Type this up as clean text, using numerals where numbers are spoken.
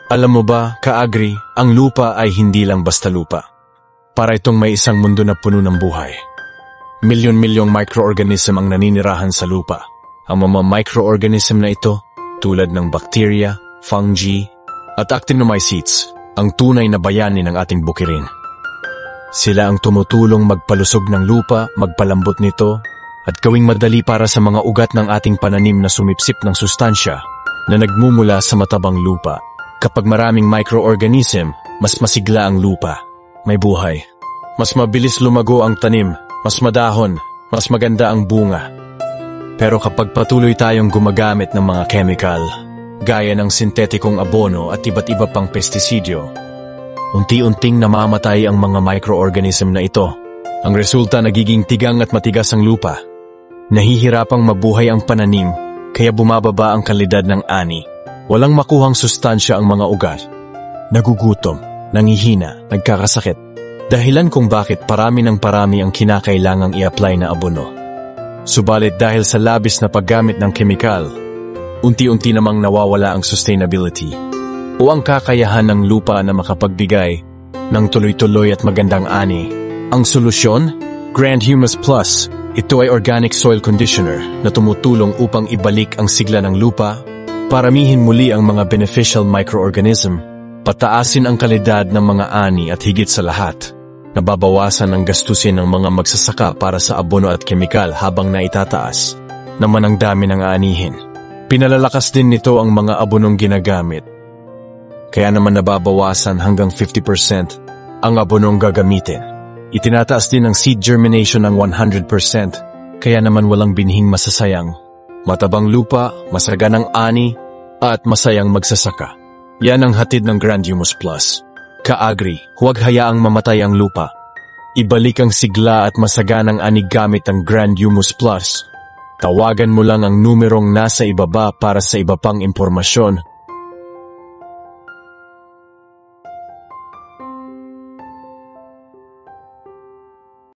Alam mo ba, Ka-Agri, ang lupa ay hindi lang basta lupa. Para itong may isang mundo na puno ng buhay. Milyon-milyong microorganism ang naninirahan sa lupa. Ang mga microorganism na ito, tulad ng bacteria, fungi, at actinomycetes, ang tunay na bayani ng ating bukirin. Sila ang tumutulong magpalusog ng lupa, magpalambot nito, at gawing madali para sa mga ugat ng ating pananim na sumipsip ng sustansya na nagmumula sa matabang lupa. Kapag maraming microorganism, mas masigla ang lupa. May buhay. Mas mabilis lumago ang tanim, mas madahon, mas maganda ang bunga. Pero kapag patuloy tayong gumagamit ng mga chemical, gaya ng sintetikong abono at iba't iba pang pestisidyo, unti-unting namamatay ang mga microorganism na ito. Ang resulta nagiging tigang at matigas ang lupa. Nahihirapang mabuhay ang pananim, kaya bumababa ang kalidad ng ani. Walang makuhang sustansya ang mga ugat. Nagugutom, nangihina, nagkakasakit. Dahilan kung bakit parami ng parami ang kinakailangang i-apply na abono. Subalit dahil sa labis na paggamit ng kemikal, unti-unti namang nawawala ang sustainability o ang kakayahan ng lupa na makapagbigay ng tuloy-tuloy at magandang ani. Ang solusyon? Grand Humus Plus. Ito ay organic soil conditioner na tumutulong upang ibalik ang sigla ng lupa, paramihin muli ang mga beneficial microorganism, pataasin ang kalidad ng mga ani at higit sa lahat, nababawasan ang gastusin ng mga magsasaka para sa abono at kemikal habang naitataas naman ang dami ng anihin. Pinalalakas din nito ang mga abonong ginagamit. Kaya naman nababawasan hanggang 50% ang abonong gagamitin. Itinataas din ang seed germination ng 100%, kaya naman walang binhing masasayang. Matabang lupa, masaganang ani, at masayang magsasaka. Yan ang hatid ng Grand Humus Plus. Ka-Agri, huwag hayaang mamatay ang lupa. Ibalik ang sigla at masaganang ani gamit ang Grand Humus Plus. Tawagan mo lang ang numerong nasa ibaba para sa iba pang impormasyon